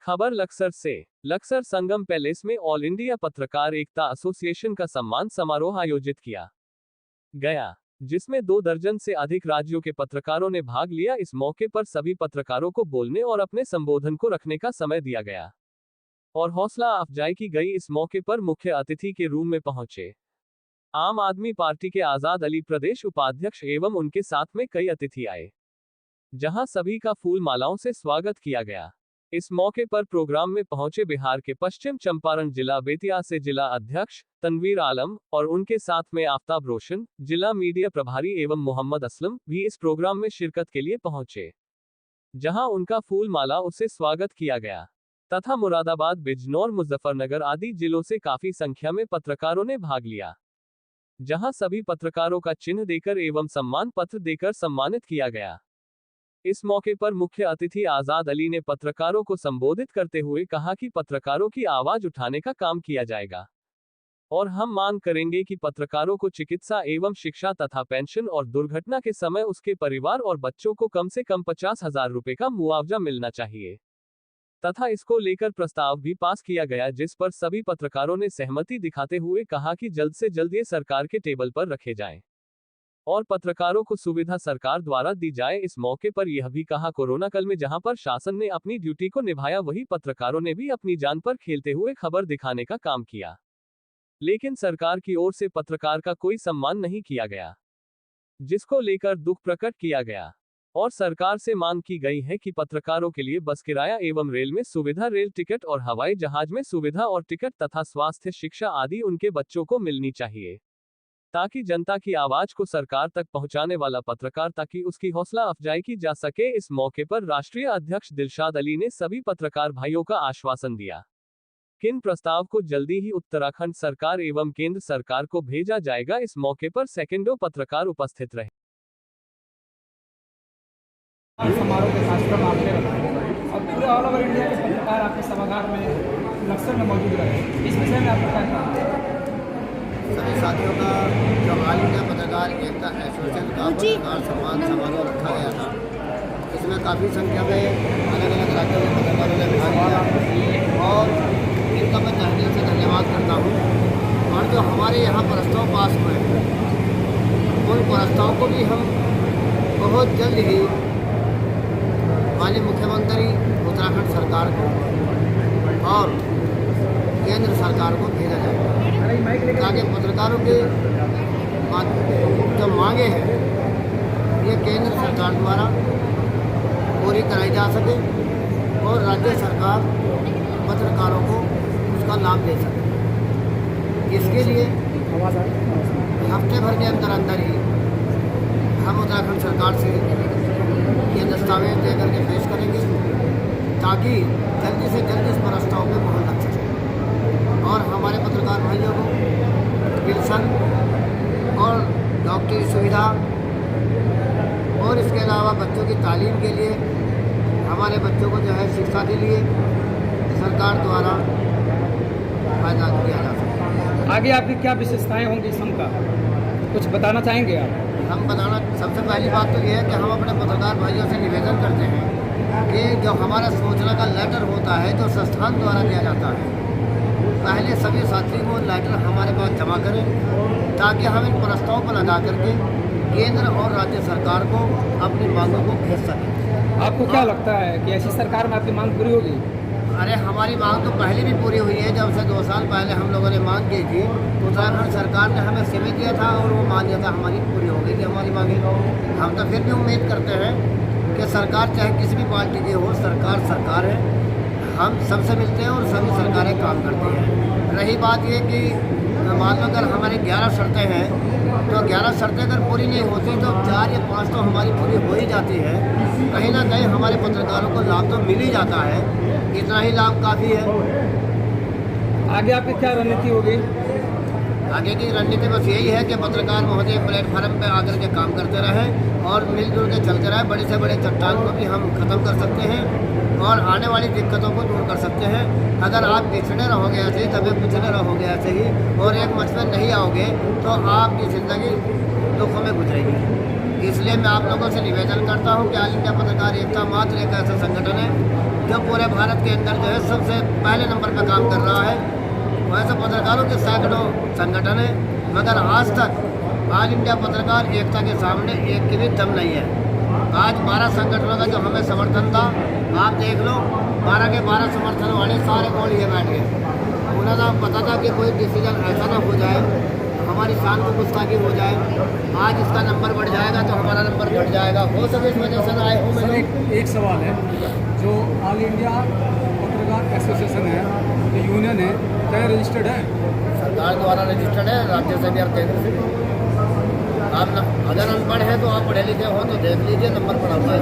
खबर लक्सर से। लक्सर संगम पैलेस में ऑल इंडिया पत्रकार एकता एसोसिएशन का सम्मान समारोह आयोजित किया गया, जिसमें 2 दर्जन से अधिक राज्यों के पत्रकारों ने भाग लिया। इस मौके पर सभी पत्रकारों को बोलने और अपने संबोधन को रखने का समय दिया गया और हौसला अफजाई की गई। इस मौके पर मुख्य अतिथि के रूम में पहुंचे आम आदमी पार्टी के आजाद अली प्रदेश उपाध्यक्ष एवं उनके साथ में कई अतिथि आए, जहां सभी का फूल मालाओं से स्वागत किया गया। इस मौके पर प्रोग्राम में पहुंचे बिहार के पश्चिम चंपारण जिला बेतिया से जिला अध्यक्ष तनवीर आलम और उनके साथ में आफ्ताब रोशन, जिला मीडिया प्रभारी एवं मोहम्मद असलम भी इस प्रोग्राम में शिरकत के लिए पहुंचे, जहां उनका फूल माला से स्वागत किया गया तथा मुरादाबाद, बिजनौर, मुजफ्फरनगर आदि जिलों से काफी संख्या में पत्रकारों ने भाग लिया, जहां सभी पत्रकारों का चिन्ह देकर एवं सम्मान पत्र देकर सम्मानित किया गया। इस मौके पर मुख्य अतिथि आजाद अली ने पत्रकारों को संबोधित करते हुए कहा कि पत्रकारों की आवाज उठाने का काम किया जाएगा और हम मांग करेंगे कि पत्रकारों को चिकित्सा एवं शिक्षा तथा पेंशन और दुर्घटना के समय उसके परिवार और बच्चों को कम से कम 50,000 रुपए का मुआवजा मिलना चाहिए तथा इसको लेकर प्रस्ताव भी पास किया गया, जिस पर सभी पत्रकारों ने सहमति दिखाते हुए कहा कि जल्द से जल्द ये सरकार के टेबल पर रखे जाएं और पत्रकारों को सुविधा सरकार द्वारा दी जाए। इस मौके पर यह भी कहा, कोरोना काल में जहां पर शासन ने अपनी ड्यूटी को निभाया, वही पत्रकारों ने भी अपनी जान पर खेलते हुए खबर दिखाने का काम किया, लेकिन सरकार की ओर से पत्रकार का कोई सम्मान नहीं किया गया, जिसको लेकर दुख प्रकट किया गया और सरकार से मांग की गई है कि पत्रकारों के लिए बस किराया एवं रेल में सुविधा, रेल टिकट और हवाई जहाज में सुविधा और टिकट तथा स्वास्थ्य, शिक्षा आदि उनके बच्चों को मिलनी चाहिए, ताकि जनता की आवाज को सरकार तक पहुंचाने वाला पत्रकार, ताकि उसकी हौसला अफजाई की जा सके। इस मौके पर राष्ट्रीय अध्यक्ष दिलशाद अली ने सभी पत्रकार भाइयों का आश्वासन दिया कि इन प्रस्ताव को जल्दी ही उत्तराखंड सरकार एवं केंद्र सरकार को भेजा जाएगा। इस मौके पर सैकड़ों पत्रकार उपस्थित रहे। समारोह के कार्यक्रम आपने रखा और पूरे ऑल ओवर इंडिया के पत्रकार आपके सभागार में लक्सर में मौजूद रहे, इस विषय में आपका क्या कहना है? सभी साथियों का जो ऑल इंडिया पत्रकार एकता एसोसिएशन का पत्रकार सम्मान समारोह रखा गया था, इसमें काफ़ी संख्या में अलग अलग राज्यों के पत्रकारों ने भाग लिया और इनका मैं तहे दिल से धन्यवाद करता हूँ। और जो हमारे यहाँ प्रस्ताव पास हुए हैं, उन प्रस्ताव को भी हम बहुत जल्द ही माननीय मुख्यमंत्री उत्तराखंड सरकार को और केंद्र सरकार को भेजा जाएगा, ताकि पत्रकारों के जो मांगे हैं ये केंद्र सरकार द्वारा पूरी कराई जा सके और राज्य सरकार पत्रकारों को उसका लाभ दे सके। इसके लिए हफ्ते भर के अंदर अंदर ही हम उत्तराखंड सरकार से ये दस्तावेज दे करके पेश करेंगे, ताकि जल्दी से जल्दी इस प्रस्ताव में मोहर लग सके और हमारे पत्रकार भाइयों को पेंशन और डॉक्टरी सुविधा और इसके अलावा बच्चों की तालीम के लिए हमारे बच्चों को जो है शिक्षा के लिए सरकार द्वारा फायदा दिया जा सकता। आगे आपकी क्या विशेषताएं होंगी सम का, कुछ बताना चाहेंगे आप? हम बताना, सबसे पहली बात तो ये है कि हम अपने पत्रकार भाइयों से निवेदन करते हैं कि जो हमारा सूचना का लेटर होता है जो संस्थान द्वारा दिया जाता है, पहले सभी साथी को लेटर हमारे पास जमा करें, ताकि हम इन प्रस्ताव पर लगा करके केंद्र और राज्य सरकार को अपनी मांगों को भेज सकें। आपको क्या लगता है कि ऐसी सरकार में आपकी मांग पूरी होगी? अरे हमारी मांग तो पहले भी पूरी हुई है। जब से 2 साल पहले हम लोगों ने मांग की थी, उत्तराखंड सरकार ने हमें समय दिया था और वो मान्यता हमारी पूरी हो गई थी हमारी मांगे। हम तो फिर भी उम्मीद करते हैं कि सरकार चाहे किसी भी पार्टी की हो, सरकार सरकार है, हम सबसे मिलते हैं और सभी सरकारें काम करती हैं। रही बात ये कि मान लो अगर हमारी 11 शर्तें हैं, तो 11 शर्तें अगर पूरी नहीं होती तो 4 या 5 तो हमारी पूरी हो ही जाती है। कहीं ना कहीं हमारे पत्रकारों को लाभ तो मिल ही जाता है, इतना ही लाभ काफ़ी है। आगे आपकी क्या रणनीति होगी? आगे की रणनीति बस यही है कि पत्रकार महोदय प्लेटफार्म पर आकर के काम करते रहें और मिलजुल के चलते रहें। बड़े से बड़े चट्टान को भी हम ख़त्म कर सकते हैं और आने वाली दिक्कतों को दूर कर सकते हैं। अगर आप पिछड़े रहोगे ऐसे ही, तभी पिछड़े रहोगे ऐसे ही और एक मंच पर नहीं आओगे तो आपकी ज़िंदगी दुखों में गुजरेगी। इसलिए मैं आप लोगों से निवेदन करता हूँ कि ऑल इंडिया पत्रकार एकता मात्र एक ऐसा संगठन है जो पूरे भारत के अंदर जो है सबसे पहले नंबर पर काम कर रहा है। वैसे पत्रकारों के सैकड़ों संगठन है, मगर आज तक ऑल इंडिया पत्रकार एकता के सामने एक की भी दम नहीं है। आज 12 संगठनों का जो हमें समर्थन था, आप देख लो 12 के 12 समर्थन वाले सारे को लिए बैठ गए। उन्हें पता था कि कोई डिसीजन ऐसा ना हो जाए, हमारी शान को गुस्ताखी हो जाए। आज इसका नंबर बढ़ जाएगा तो हमारा नंबर घट जाएगा, हो सके इस वजह से आए हो। सर एक सवाल है, जो ऑल इंडिया पत्रकार एसोसिएशन है, जो यूनियन है, क्या रजिस्टर्ड है? सरकार द्वारा रजिस्टर्ड है, राज्य से भी और केंद्र से भी। आप अगर अनपढ़ है तो आप पढ़े लिखे हो तो देख लीजिए, नंबर पड़ा हुआ है,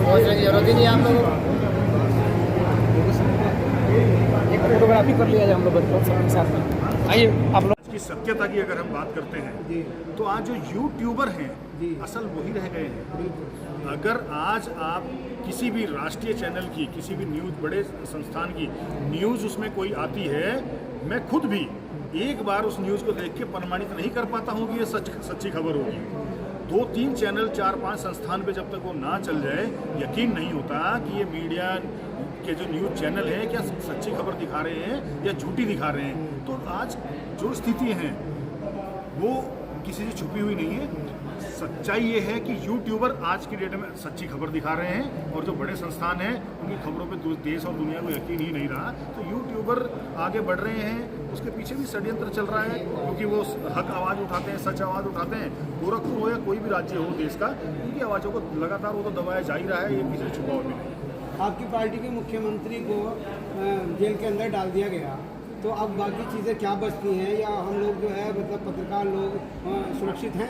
सोचने की जरूरत ही नहीं है आप लोगों को। एक फोटोग्राफी कर लिया जाए हम लोग बच्चों सबके साथ में। आइए आप लोग। की सत्यता की अगर हम बात करते हैं तो आज जो यूट्यूबर हैं असल वही रह गए हैं। अगर आज आप किसी भी राष्ट्रीय चैनल की, किसी भी न्यूज़, बड़े संस्थान की न्यूज़ उसमें कोई आती है, मैं खुद भी एक बार उस न्यूज़ को देख के प्रमाणित नहीं कर पाता हूँ कि ये सच्ची खबर होगी। 2-3 चैनल, 4-5 संस्थान पे जब तक वो ना चल जाए, यकीन नहीं होता कि ये मीडिया के जो न्यूज़ चैनल हैं क्या सच्ची खबर दिखा रहे हैं या झूठी दिखा रहे हैं। तो आज जो स्थिति है वो किसी से छुपी हुई नहीं है। सच्चाई ये है कि यूट्यूबर आज की डेट में सच्ची खबर दिखा रहे हैं, और जो बड़े संस्थान हैं उनकी खबरों पे देश और दुनिया को यकीन ही नहीं रहा। तो यूट्यूबर आगे बढ़ रहे हैं, उसके पीछे भी षड्यंत्र चल रहा है, क्योंकि वो हक आवाज़ उठाते हैं, सच आवाज़ उठाते हैं। गोरखपुर हो या कोई भी राज्य हो देश का, उनकी आवाज़ों को लगातार वो तो दबाया जा ही रहा है, ये किसी से छुपा भी नहीं। आपकी पार्टी के मुख्यमंत्री को जेल के अंदर डाल दिया गया, तो अब बाकी चीज़ें क्या बचती हैं, या हम लोग जो है मतलब पत्रकार लोग सुरक्षित हैं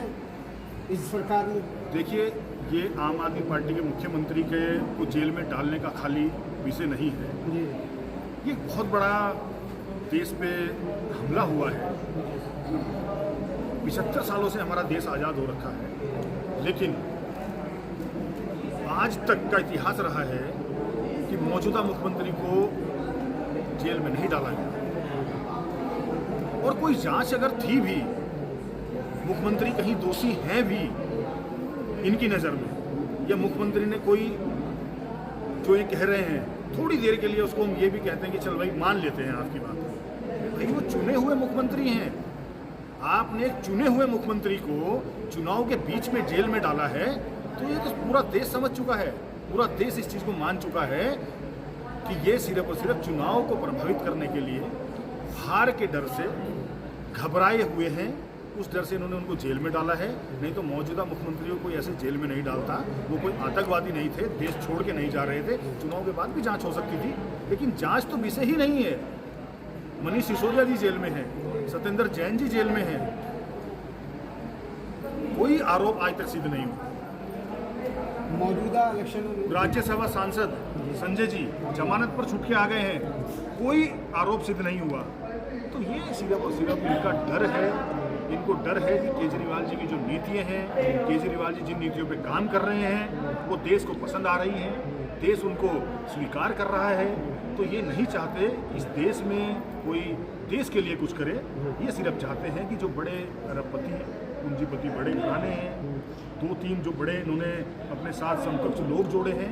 इस सरकार में? देखिए, ये आम आदमी पार्टी के मुख्यमंत्री के को जेल में डालने का खाली विषय नहीं है जी। ये बहुत बड़ा देश पे हमला हुआ है। 75 सालों से हमारा देश आज़ाद हो रखा है, लेकिन आज तक का इतिहास रहा है कि मौजूदा मुख्यमंत्री को जेल में नहीं डाला गया, और कोई जांच अगर थी भी, मुख्यमंत्री कहीं दोषी हैं भी इनकी नज़र में, या मुख्यमंत्री ने कोई जो ये कह रहे हैं थोड़ी देर के लिए उसको हम ये भी कहते हैं कि चल भाई मान लेते हैं आपकी बात, भाई वो चुने हुए मुख्यमंत्री हैं। आपने एक चुने हुए मुख्यमंत्री को चुनाव के बीच में जेल में डाला है, तो ये तो पूरा देश समझ चुका है, पूरा देश इस चीज़ को मान चुका है कि ये सिर्फ और सिर्फ चुनाव को प्रभावित करने के लिए हार के डर से घबराए हुए हैं, उस डर से इन्होंने उनको जेल में डाला है। नहीं तो मौजूदा मुख्यमंत्रियों को ऐसे जेल में नहीं डालता, वो कोई आतंकवादी नहीं थे, देश छोड़ के नहीं जा रहे थे। चुनाव के बाद भी जांच हो सकती थी, लेकिन जांच तो विषय ही नहीं है। मनीष सिसोदिया जी जेल में हैं, सत्येंद्र जैन जी जेल में हैं, कोई आरोप आज तक सिद्ध नहीं हुआ। मौजूदा इलेक्शन राज्यसभा सांसद संजय जी जमानत पर छूट के आ गए हैं, कोई आरोप सिद्ध नहीं हुआ। तो ये सिर्फ और सिर्फ इनका डर है, इनको डर है कि केजरीवाल जी की जो नीतियां हैं, केजरीवाल जी जिन नीतियों पे काम कर रहे हैं वो देश को पसंद आ रही हैं, देश उनको स्वीकार कर रहा है। तो ये नहीं चाहते इस देश में कोई देश के लिए कुछ करे, ये सिर्फ चाहते हैं कि जो बड़े अरबपति पूंजीपति बड़े घराने हैं, 2-3 जो बड़े इन्होंने अपने साथ समकक्ष लोग जोड़े हैं,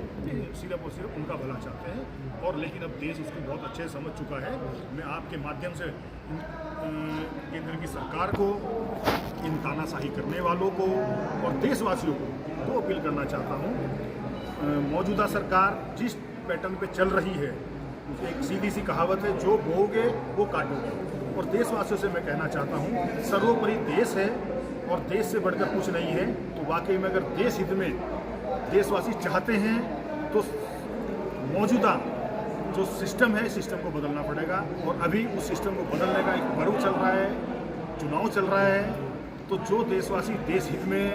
सिर्फ और सिर्फ उनका भला चाहते हैं। और लेकिन अब देश इसको बहुत अच्छे से समझ चुका है। मैं आपके माध्यम से केंद्र की सरकार को, इन तानाशाही करने वालों को और देशवासियों को तो अपील करना चाहता हूँ, मौजूदा सरकार जिस पैटर्न पे चल रही है, एक सीधी सी कहावत है, जो बोओगे वो काटोगे। और देशवासियों से मैं कहना चाहता हूँ, सर्वोपरि देश है और देश से बढ़कर कुछ नहीं है। तो वाकई में अगर देश हित में देशवासी चाहते हैं तो मौजूदा जो सिस्टम है, सिस्टम को बदलना पड़ेगा। और अभी उस सिस्टम को बदलने का एक पर्व चल रहा है, चुनाव चल रहा है। तो जो देशवासी देश हित में,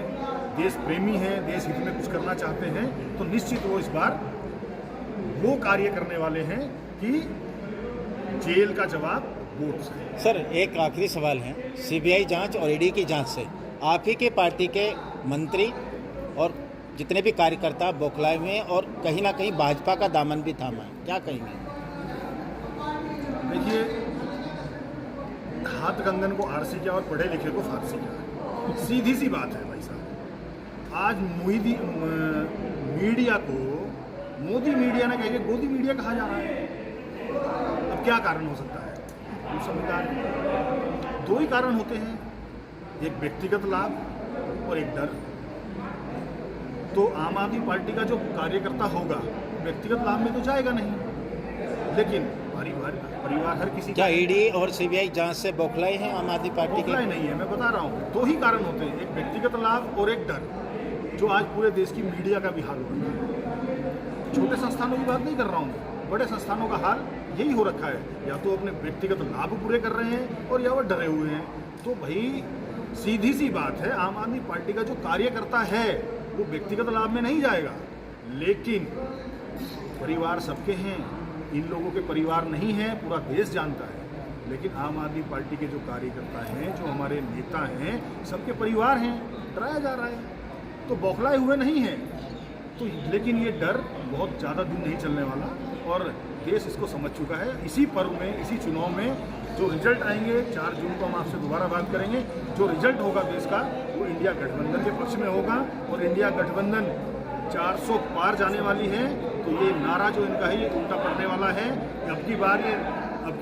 देश प्रेमी हैं, देश हित में कुछ करना चाहते हैं, तो निश्चित वो इस बार वो कार्य करने वाले हैं कि जेल का जवाब वोट से। सर, एक आखिरी सवाल है, सीबीआई जांच और ईडी की जांच से आप ही के पार्टी के मंत्री और जितने भी कार्यकर्ता बौखलाए हुए हैं, और कहीं ना कहीं भाजपा का दामन भी थामा है, क्या कहेंगे? देखिए, हाथ कंगन को आरसी किया और पढ़े लिखे को फारसी किया, सीधी सी बात है भाई साहब। आज मीडिया को मोदी मीडिया ने कह के गोदी मीडिया कहा जा रहा है। अब क्या कारण हो सकता है? तो संविधान दो ही कारण होते हैं, एक व्यक्तिगत लाभ और एक डर। तो आम आदमी पार्टी का जो कार्यकर्ता होगा व्यक्तिगत लाभ में तो जाएगा नहीं, लेकिन परिवार हर किसी क्या ईडी और सीबीआई जांच से बौखलाए हैं आम आदमी पार्टी के? बौखलाए नहीं है, मैं बता रहा हूँ। दो ही कारण होते हैं, एक व्यक्तिगत लाभ और एक डर, जो आज पूरे देश की मीडिया का भी हाल हो रहा है। छोटे संस्थानों की बात नहीं कर रहा हूँ, बड़े संस्थानों का हाल यही हो रखा है, या तो अपने व्यक्तिगत लाभ पूरे कर रहे हैं और या वो डरे हुए हैं। तो भाई सीधी सी बात है, आम आदमी पार्टी का जो कार्यकर्ता है वो व्यक्तिगत लाभ में नहीं जाएगा, लेकिन परिवार सबके हैं। इन लोगों के परिवार नहीं है, पूरा देश जानता है, लेकिन आम आदमी पार्टी के जो कार्यकर्ता हैं, जो हमारे नेता हैं, सबके परिवार हैं। डराया जा रहा है, तो बौखलाए हुए नहीं हैं। तो लेकिन ये डर बहुत ज़्यादा दिन नहीं चलने वाला, और देश इसको समझ चुका है। इसी पर्व में, इसी चुनाव में जो रिजल्ट आएंगे 4 जून को हम आपसे दोबारा बात करेंगे। जो रिजल्ट होगा देश का, वो इंडिया गठबंधन के पक्ष में होगा, और इंडिया गठबंधन 400 पार जाने वाली है। तो ये नारा जो इनका है ये उल्टा पड़ने वाला है। अब की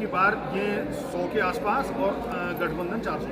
बार ये 100 के आसपास, और गठबंधन 400।